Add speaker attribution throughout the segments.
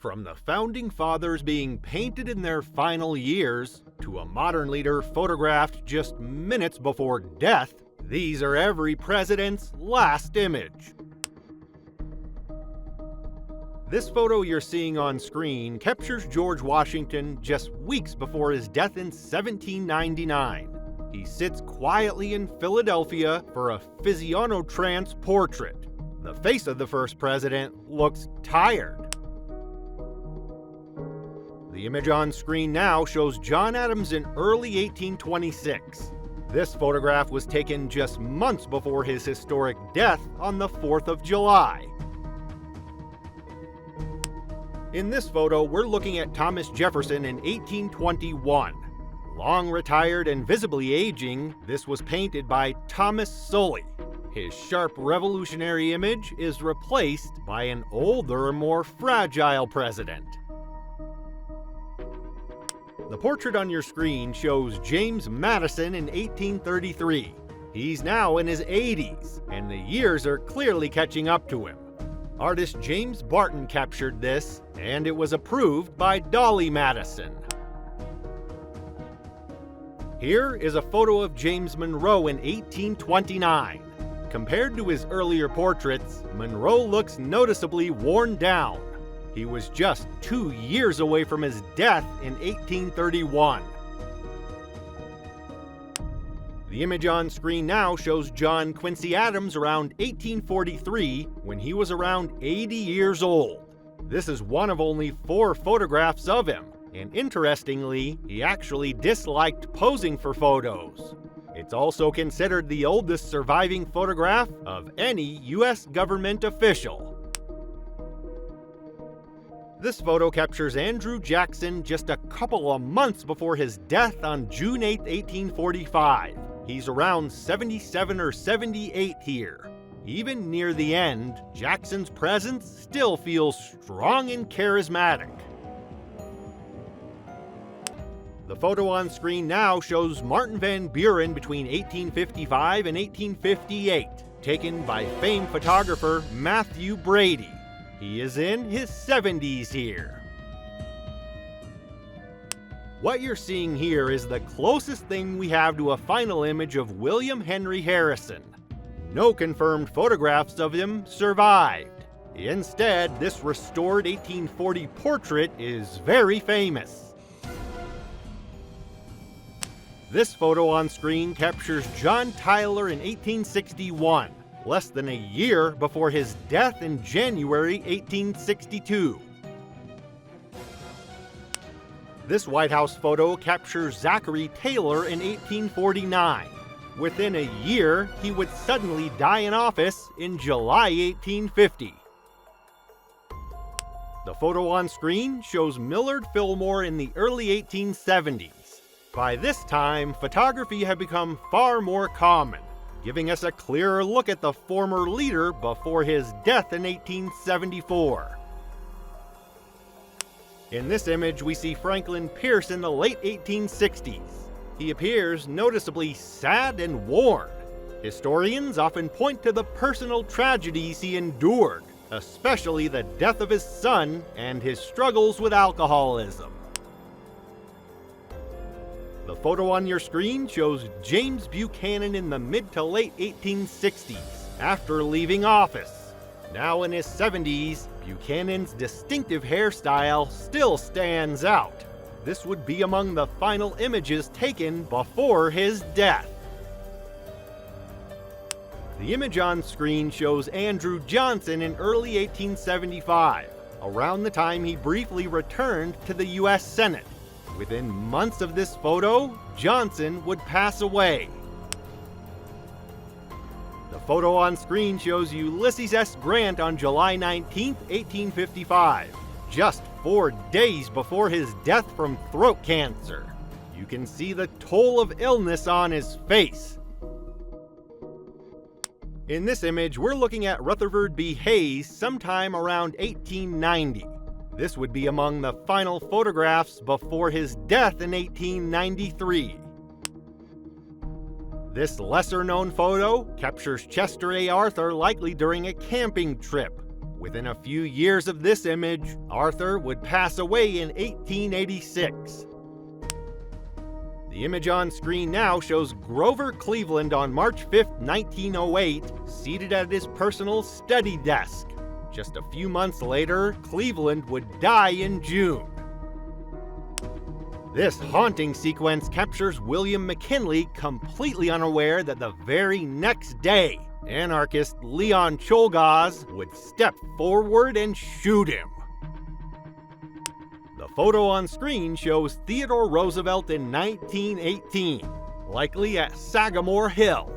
Speaker 1: From the Founding Fathers being painted in their final years, to a modern leader photographed just minutes before death, these are every president's last image. This photo you're seeing on screen captures George Washington just weeks before his death in 1799. He sits quietly in Philadelphia for a physionotrance portrait. The face of the first president looks tired. The image on screen now shows John Adams in early 1826. This photograph was taken just months before his historic death on the 4th of July. In this photo, we're looking at Thomas Jefferson in 1821. Long retired and visibly aging, this was painted by Thomas Sully. His sharp revolutionary image is replaced by an older, more fragile president. The portrait on your screen shows James Madison in 1833. He's now in his 80s, and the years are clearly catching up to him. Artist James Barton captured this, and it was approved by Dolly Madison. Here is a photo of James Monroe in 1829. Compared to his earlier portraits, Monroe looks noticeably worn down. He was just 2 years away from his death in 1831. The image on screen now shows John Quincy Adams around 1843 when he was around 80 years old. This is one of only 4 photographs of him, and interestingly, he actually disliked posing for photos. It's also considered the oldest surviving photograph of any U.S. government official. This photo captures Andrew Jackson just a couple of months before his death on June 8, 1845. He's around 77 or 78 here. Even near the end, Jackson's presence still feels strong and charismatic. The photo on screen now shows Martin Van Buren between 1855 and 1858, taken by famed photographer Matthew Brady. He is in his 70s here. What you're seeing here is the closest thing we have to a final image of William Henry Harrison. No confirmed photographs of him survived. Instead, this restored 1840 portrait is very famous. This photo on screen captures John Tyler in 1861. Less than a year before his death in January 1862. This White House photo captures Zachary Taylor in 1849. Within a year, he would suddenly die in office in July 1850. The photo on screen shows Millard Fillmore in the early 1870s. By this time, photography had become far more common, giving us a clearer look at the former leader before his death in 1874. In this image, we see Franklin Pierce in the late 1860s. He appears noticeably sad and worn. Historians often point to the personal tragedies he endured, especially the death of his son and his struggles with alcoholism. The photo on your screen shows James Buchanan in the mid to late 1860s, after leaving office. Now in his 70s, Buchanan's distinctive hairstyle still stands out. This would be among the final images taken before his death. The image on screen shows Andrew Johnson in early 1875, around the time he briefly returned to the U.S. Senate. Within months of this photo, Johnson would pass away. The photo on screen shows Ulysses S. Grant on July 19, 1855, just 4 days before his death from throat cancer. You can see the toll of illness on his face. In this image, we're looking at Rutherford B. Hayes sometime around 1890. This would be among the final photographs before his death in 1893. This lesser-known photo captures Chester A. Arthur likely during a camping trip. Within a few years of this image, Arthur would pass away in 1886. The image on screen now shows Grover Cleveland on March 5, 1908, seated at his personal study desk. Just a few months later, Cleveland would die in June. This haunting sequence captures William McKinley completely unaware that the very next day, anarchist Leon Czolgosz would step forward and shoot him. The photo on screen shows Theodore Roosevelt in 1918, likely at Sagamore Hill.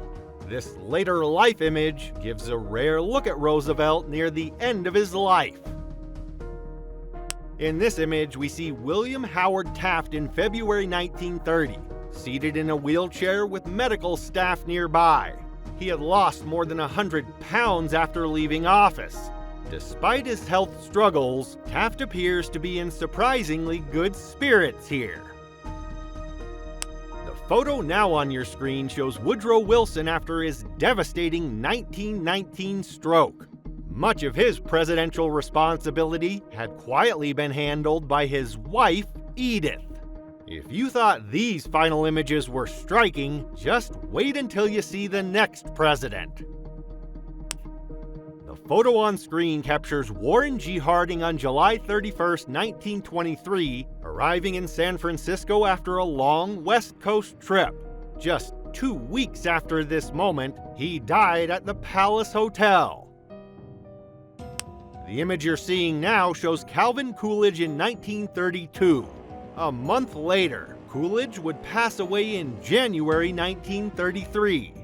Speaker 1: This later life image gives a rare look at Roosevelt near the end of his life. In this image, we see William Howard Taft in February 1930, seated in a wheelchair with medical staff nearby. He had lost more than 100 pounds after leaving office. Despite his health struggles, Taft appears to be in surprisingly good spirits here. The photo now on your screen shows Woodrow Wilson after his devastating 1919 stroke. Much of his presidential responsibility had quietly been handled by his wife, Edith. If you thought these final images were striking, just wait until you see the next president. The photo on screen captures Warren G. Harding on July 31, 1923, arriving in San Francisco after a long West Coast trip. Just 2 weeks after this moment, he died at the Palace Hotel. The image you're seeing now shows Calvin Coolidge in 1932. A month later, Coolidge would pass away in January 1933.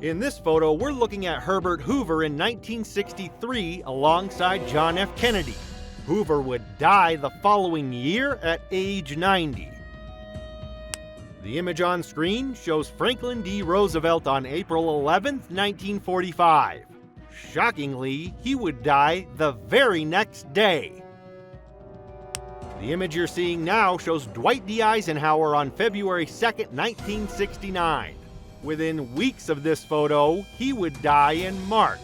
Speaker 1: In this photo, we're looking at Herbert Hoover in 1963 alongside John F. Kennedy. Hoover would die the following year at age 90. The image on screen shows Franklin D. Roosevelt on April 11, 1945. Shockingly, he would die the very next day. The image you're seeing now shows Dwight D. Eisenhower on February 2, 1969. Within weeks of this photo, he would die in March.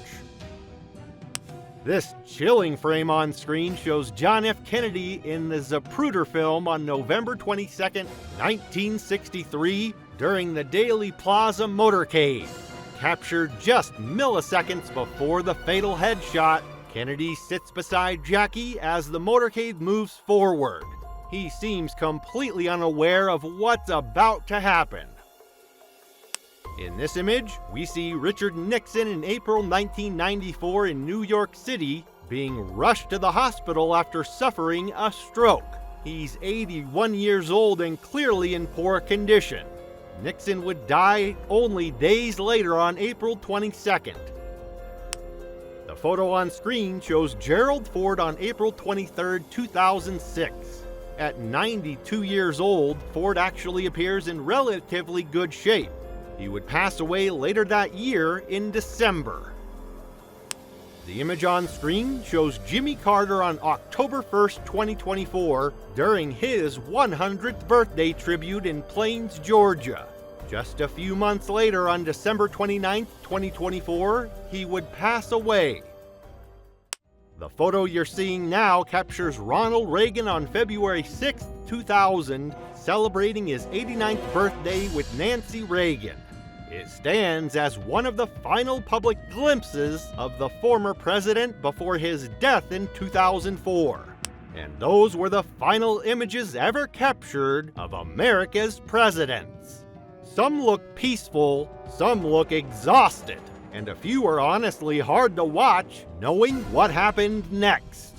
Speaker 1: This chilling frame on screen shows John F. Kennedy in the Zapruder film on November 22, 1963, during the Dealey Plaza motorcade. Captured just milliseconds before the fatal headshot, Kennedy sits beside Jackie as the motorcade moves forward. He seems completely unaware of what's about to happen. In this image, we see Richard Nixon in April 1994 in New York City, being rushed to the hospital after suffering a stroke. He's 81 years old and clearly in poor condition. Nixon would die only days later on April 22nd. The photo on screen shows Gerald Ford on April 23, 2006. At 92 years old, Ford actually appears in relatively good shape. He would pass away later that year in December. The image on screen shows Jimmy Carter on October 1, 2024, during his 100th birthday tribute in Plains, Georgia. Just a few months later, on December 29, 2024, he would pass away. The photo you're seeing now captures Ronald Raegan on February 6, 2000, celebrating his 89th birthday with Nancy Reagan. It stands as one of the final public glimpses of the former president before his death in 2004. And those were the final images ever captured of America's presidents. Some look peaceful, some look exhausted, and a few are honestly hard to watch, knowing what happened next.